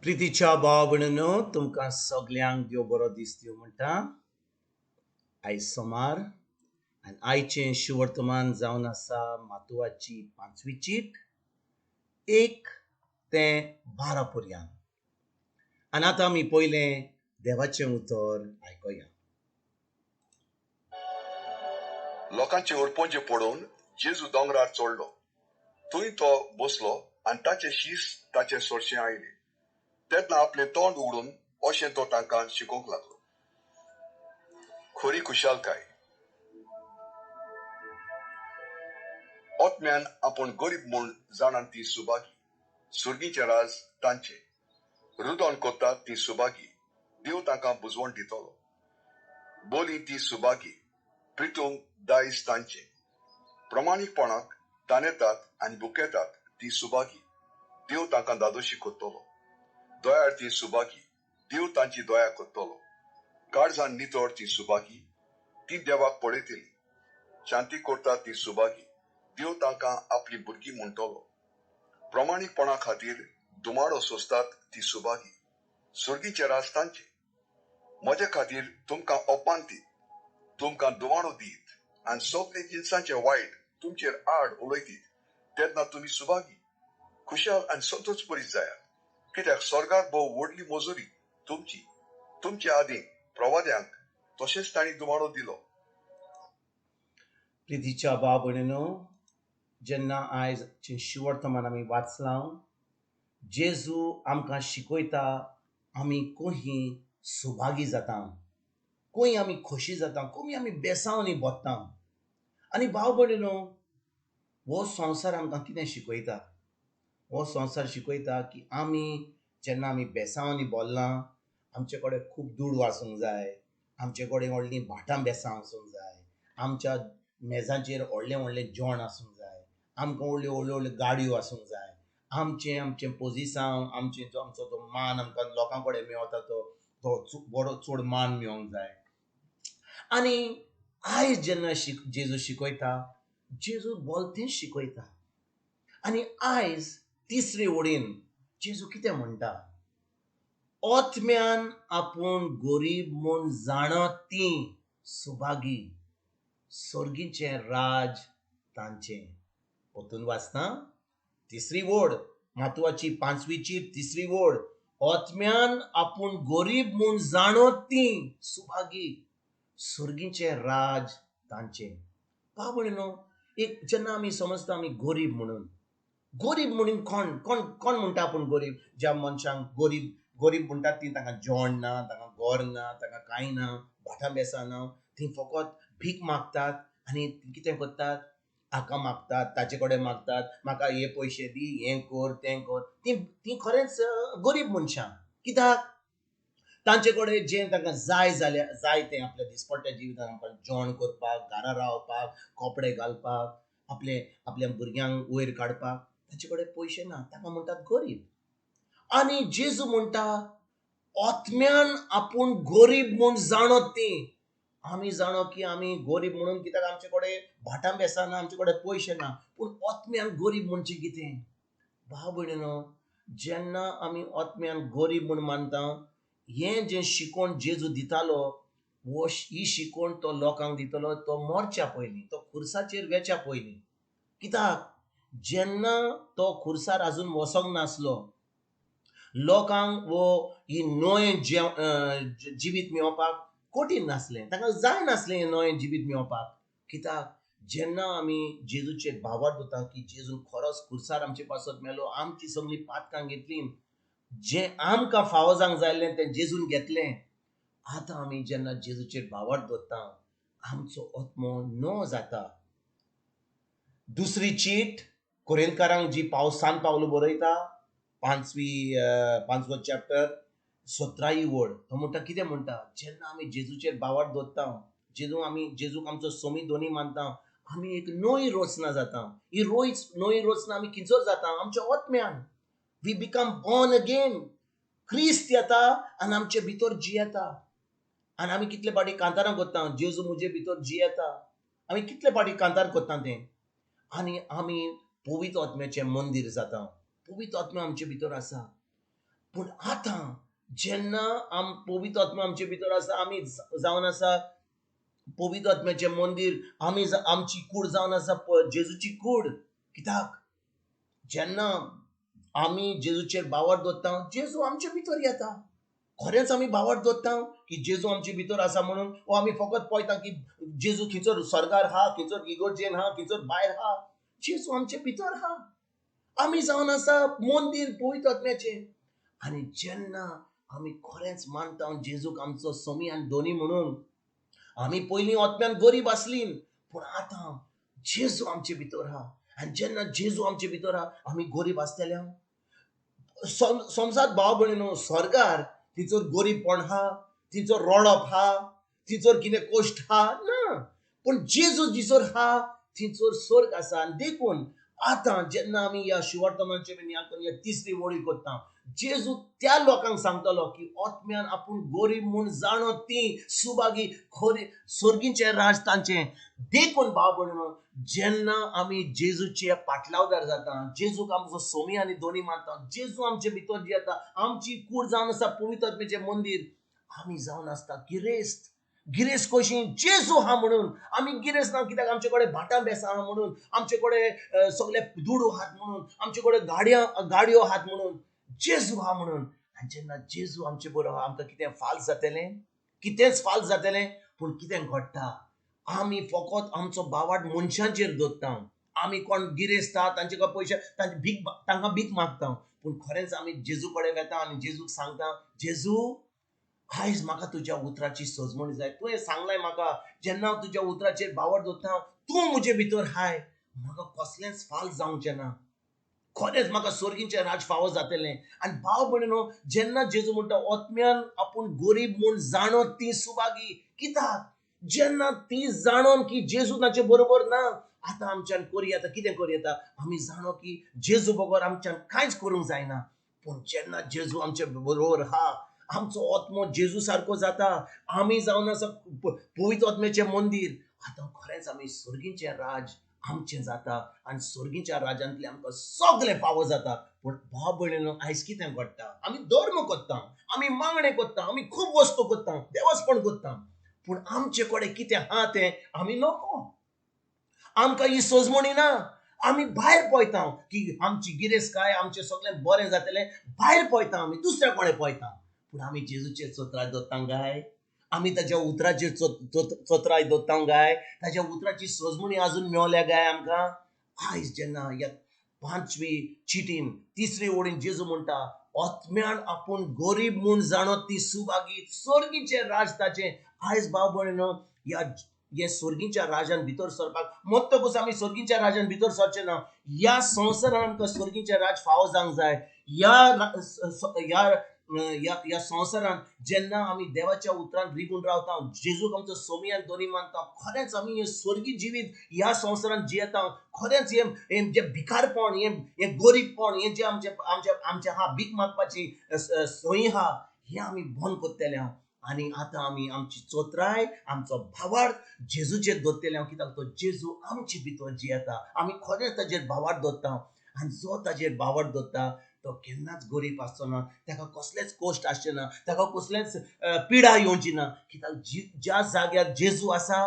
प्रितीच्या भाव भयणींनो, तुमकां सगल्यांक देव बरो दीस दिवं म्हणटा. आयज सोमार आनी आयचें शिवर्तमान जावन आसा मातुवाची 5वी चीट 1 ते 12 पर्यंत. आनी आतां आमी पयलें देवाचें उतर आयकया. लोकांचे ओरपोंचे पडून जेजू दोंगरार चडलो. थंय तो बसलो आनी ताचें शीस ताचे सोरशें आयलें. तेन्ना आपलें तोंड उगडून अशें तो तांकां शिकोवंक लागलो. खरी खुशालकाय. ओतम्यान आपूण गरीब म्हूण जाणान ती सुभागी. सुर्गीचें राज तांचें. रुदोन कोत्तात ती सुभागी. देव तांकां बुजवण दितलो. बोली ती सुभागी. प्रितूंक दायज तांचें. प्रमाणीकपणाक तानेतात आनी बुकेतात ती सुभागी. देव तांकां दादोशी कोत्तलो. दोयार ती सुभागी. देव तांची दोया कोत्तलो. काळजान नितळ ती सुभागी. ती देवाक पळयतली. शांती कोरता ती सुभागी. देव तांकां आपली भुरगीं म्हणटलो. प्रमाणीकपणा खातीर दुमाडो सोंसतात ती सुभागी. सुर्गीचें राज तांचें. म्हजे खातीर तुमकां अपमान दीत, तुमकां दुमाडो दीत आनी सगळे जिनसांचें वायट तुमचेर आड उलयतीत, तेन्ना तुमी सुभागी, खुशाल आनी संतोश भरीत जायात. कित्याक स्वर्गार भोव व्हडली मजुरी तुमच्या आदीं प्रवाद्यांक तशेंच तांणी दुमाडो दिलो. प्रितीच्या भाव भयणींनो, जेन्ना आयजचें शिवर्तमान आमी वाचलां, जेजू आमकां शिकयता आमी कोही सुभागी जाता, कोही आमी खोशी जाता, कोही आमी बेसांवनी बोत्ता. आनी भाव भयणींनो, हो संवसार आमकां कितें शिकयता? हो संवसार शिकयता की आमी जेन्ना आमी बेसांवनी बोल्लां, आमचे कडेन खूब दूड आसूंक जाय, आमचे कडेन व्हडलीं भाटां बेसां आसूंक जाय, आमच्या मेजाचेर व्हडलें व्हडलें जेवण आसूंक जाय, आमकां व्हडल्यो गाडयो आसूंक जाय, आमचें पोजिसांव, आमचो जो मान आमकां लोकां कडेन मेळटा तो बरो चड मान मेळोंक जाय. आनी आयज जेन्ना जेजू शिकयता, जेजू बोलतेंच शिकयता. आनी आयज तिसरे वडीन जेजू कितें म्हणटा? ओतम्यान आपूण गरीब म्हूण जाणत ती सुभागी, सोर्गीचें राज तांचें. परतून वाचता, तिसरी वड, मातुवाची 5वी चीट 3री वड. ओतम्यान आपूण गरीब म्हूण जाणत ती सुभागी, सोर्गीचें राज तांचें. भाव भयणींनो, एक जेन्ना आमी समजता आमी गरीब म्हणून कोण म्हणटा आपूण गरीब? ज्या मनशांक गरीब म्हणटात ती तांकां जेवण ना, तांकां घर ना, तांकां कांय ना, भाटां बेसां ना, ती फकत भीक मागतात आनी कितें करतात? हाका मागतात, ताचे कडेन मागतात, म्हाका हे पयशे दी, हें कर, तें कर. ती खरेंच गरीब मनशां. कित्याक? तांचे कडेन जें तांकां जाय तें आपल्या दिसपट्ट्या जिवितांत आमकां जेवण करपाक, घरा रावपाक, कपडे घालपाक, आपल्या भुरग्यांक वयर काडपाक तांचे कडेन पयशे ना, ताका म्हणटात गरीब. आनी जेजू म्हणटा, ओतम्यान आपूण गरीब म्हूण जाणत ती. आमी जाणो की आमी गरीब म्हणून कित्याक आमचे कडेन भाटां बेसां ना, आमचे कडेन पयशे ना. पूण ओतम्यान गरीब म्हणचें कितें? भाव भयणींनो, जेन्ना आमी ओतम्यान गरीब म्हूण मानता, हें जें शिकोवन जेजू दितालो, ही शिकोवन तो लोकांक दितलो तो मरच्या पयलीं, तो खुर्साचेर वेच्या पयलीं. कित्याक? जेन्ना तो खुर्सार आजून वसोंक नासलो, लोकांक ही नवें जिवीत मेळोवपाक कठीण नासलें, तांकां जाय नासलें हें नवें जिवीत मेळोवपाक. कित्याक? जेन्ना आमी जेजूचेर भावार्थ दवरता की जेजून खरोच खुर्सार आमचे पासत मेलो, आमची सगळीं पातकां घेतलीं, जें आमकां फावो जावंक जायल्लें तें जेजून घेतलें. आतां आमी जेन्ना जेजूचेर भावार्थ दवरता, आमचो आत्मो नवो जाता. दुसरी चीट कोरिंथकारांक जी सान पावलो बरयता, 5वो चॅप्टर 17वी वड, तो म्हणटा कितें म्हणटा? जेन्ना आमी जेजूचेर भावार्थ दवरता, जेजूक आमचो सोमी दोनी मानता, आमी एक नवी रचना जाता. ही नवी रचना आमी किंचोर जाता? आमच्या ओतम्यान. We become born again. Krist येता आनी आमचे भितर जियेता. आनी आमी कितले फावटी कांतारां करता, जेजू म्हजे भितर जियेता. आमी कितले फावटी कांतार करता तें. आनी आमी पवित्र आत्म्याचें मंदीर जाता. पवित्र आत्मा आमचे भितर आसा. पूण आतां जेन्ना पवित्र आत्मा आमचे भितर आसा, आमी जावन आसा पवित्र आत्म्याचें मंदिर, आमी आमची कूड जावन आसा जेजूची कूड. कित्याक जेन्ना आमी जेजूचेर बावर दवरता, जेजू आमचे भितर येता. खरेंच आमी बावर दवरता की जेजू आमचे भितर आसा म्हणून, वो आमी फकत पळयता की जेजू खंयसर स्वर्गार हा, खंयसर इगोर्जेन हा, खंयसर भायर हा. जेजू आमचे भितर हा. आमी जावन आसा मंदिर पवित्र आत्म्याचें. आनी जेन्ना आमी खरेंच मानता जेजूक आमचो समी आनी दोनी म्हणून, आमी पयलीं आत्म्यान गरीब आसलीं, पूण आतां जेजू आमचे भितर हा. आनी जेन्ना जेजू आमचे भितर हा, आमी गरीब आसतल्या. समजात भाव भयणीनो, स्वर्गार तिचो गरीबपण हा, तिचो रडप हा, तिचो कितें कश्ट हा ना. पूण जेजू जिसर हा, तिचो स्वर्ग आसा. आनी देखून आतां जेन्ना आमी ह्या शिवर्तमानचे ह्या तिसरी वळी करता, जेजू त्या लोकांक सांगतलो की आत्म्यान आपूण गरीब म्हूण जाणो ती सुभागी खरी स्वर्गीचे राज तांचे. देखून भाव भयणीनो, जेन्ना आमी जेजूचे पाटलावदार जाता, जेजूक आमचो सोमी आनी दोनी मानता, जेजू आमचे भितर येता, आमची कूड जावन आसा पवित्र आत्म्याचें मंदिर, आमी जावन आसता गिरेस्त. गिरेस्त कशी? जेजू हा म्हणून आमी गिरेस्त ना. कित्याक आमचे कडेन भाटां बेसां हा म्हणून, आमचे कडेन सगळे दुडू हात म्हणून, आमचे कडेन गाडयो हात म्हणून, जेजू हा म्हणून. आनी जेन्ना जेजू आमचे बरोबर आमकां कितें फाल्स जातलें? कितेंच फाल्स जातलें. पूण कितें घडटा, आमी फकत आमचो बावाट मनशांचेर दवरता. आमी कोण गिरेस्त आहा तांचे पयशे तांकां भीक मागता. पूण खरेंच आमी जेजू कडेन वेता आनी जेजूक सांगता, जेजू आयज म्हाका तुज्या उतराची सजमणी जाय. तुवें सांगलाय म्हाका, जेन्ना हांव तुज्या उतराचेर बावर दवरता, तूं म्हजे भितर हाय. म्हाका कसलेंच फाल्स जावचें ना. खरेंच म्हाका स्वर्गीचें राज फावो जातलें. आनी भाव भयणीनो, जेन्ना जेजू म्हणटा आत्म्यान आपूण गरीब म्हूण जाणो ती सुभागी. कित्याक जेन्ना ती जाणोन की जेजू ताचे बरोबर ना, आतां आमच्यान करूं येता, कितें करूं येता, आमी जाणो की जेजू बरोबर आमच्यान कांयच करूंक जायना. पूण जेन्ना जेजू आमचे बरोबर हा, आमचो आत्मो जेजू सारको जाता, आमी जावन आसा पवित्र आत्म्याचें मंदिर. आतां खरेंच आमी स्वर्गीचें राज आमचें जाता आनी स्वर्गीच्या राजांतलें आमकां सगळें फावो जाता. पूण भाव भयणीनो, आयज कितें घडटा, आमी धर्म करता, आमी मागणे करता, आमी खूब वस्तू करता, देवस्पण करता, पूण आमचे कडेन कितें हा तें आमी नको. आमकां ही सजमणी ना. आमी भायर पळयता की आमची गिरेस्तकाय, आमचें सगळें बरें जातलें, भायर पळयता, आमी दुसऱ्या कडेन पळयता. पूण आमी जेजूचेर चोत्राय दवरता काय? आमी ताच्या उतराचेर चोत्राय दवरता काय? ताच्या उतराची सजमणी अजून मेवल्या काय आमकां? आयज जेन्ना ह्या 5वी चिटीन तिसरी ओळीन जेजू म्हणटा, आत्म्यान आपूण गरीब म्हूण जाणो ती सुभागी, स्वर्गीचें राज ताचें. आयज भाव भयणीनो, हे स्वर्गीच्या राजान भितर सरपाक मत्तकूच आमी स्वर्गीच्या राजान भितर सरचे ना. ह्या संवसारान आमकां स्वर्गीचें राज फावो जावंक जाय. ह्या संवसारान जेन्ना आमी देवाच्या उतरान रिगून रावता, जेजूक आमचो सोमी आनी दोनी मानता, खरेंच आमी हे स्वर्गीय जिवीत ह्या संवसारान जियेता. खरेंच हे जे भिकारपण, हे गरीबपण, हे जे आमचे हा भीक मागपाची सोयी हा, हे आमी बंद करतले. आनी आतां आमी आमची चोत्राय, आमचो भावार्थ जेजूचेर दवरतले. कित्याक तो जेजू आमचे भितर जियेता. आमी खरेंच ताचेर भावार्थ दवरता. आनी जो ताचेर भावार्थ दवरता तो केन्नाच गरीब आसचो ना, ताका कसलेच कश्ट आसचे ना, ताका कसलेच पिडा येवची ना. कित्याक ज्या जाग्यार जेजू आसा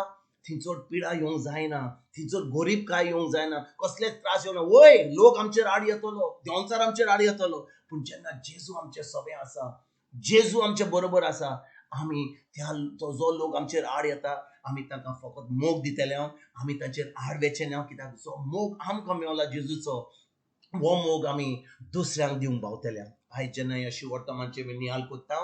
थंयसर पिडा येवंक जायना, थंयसर गरीबकाय येवंक जायना, कसलेच त्रास येवना. वय लोक आमचेर आड येतलो, देंवचार आमचेर आड येतलो, पूण जेन्ना जेजू आमचे सोबे आसा, जेजू आमचे बरोबर आसा, आमी तो जो लोक आमचेर आड येता, आमी तांकां फकत मोग दितले. आमी ताचेर आड वेचे ना. कित्याक जो मोग आमकां मेवला जेजूचो, वो मोग आमी दुसऱ्यांक दिवंक पावतले. आयज जेन्ना ह्या शिवर्तमानचे नियाळ कोत्ता,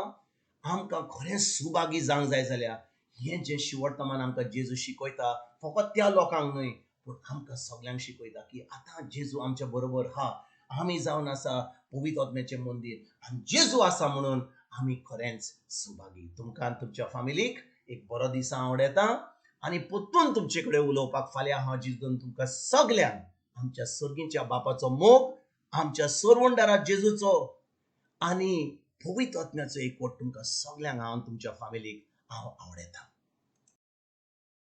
आमकां खरेंच सुभागी जावंक जाय जाल्यार हें जें शिवर्तमान आमकां जेजू शिकयता, फकत त्या लोकांक न्हय, पूण आमकां सगळ्यांक शिकयता की आतां जेजू आमच्या बरोबर हा, आमी जावन आसा पवित्र आत्म्याचें मंदिर, आनी जेजू आसा म्हणून आमी खरेंच सुभागी. तुमकां आनी तुमच्या फॅमिलीक एक बरो दीस आवडेता. आनी परतून तुमचे कडेन उलोवपाक फाल्यां हांव जितून तुमकां सगळ्यांक आमच्या सर्गीच्या बापाचो मोग, आमच्या सर्वंडारा जेजूचो आनी पवित्र आत्म्याचो एकवट तुमकां सगळ्यांक हांव तुमच्या फॅमिलीक हांव आवडेता.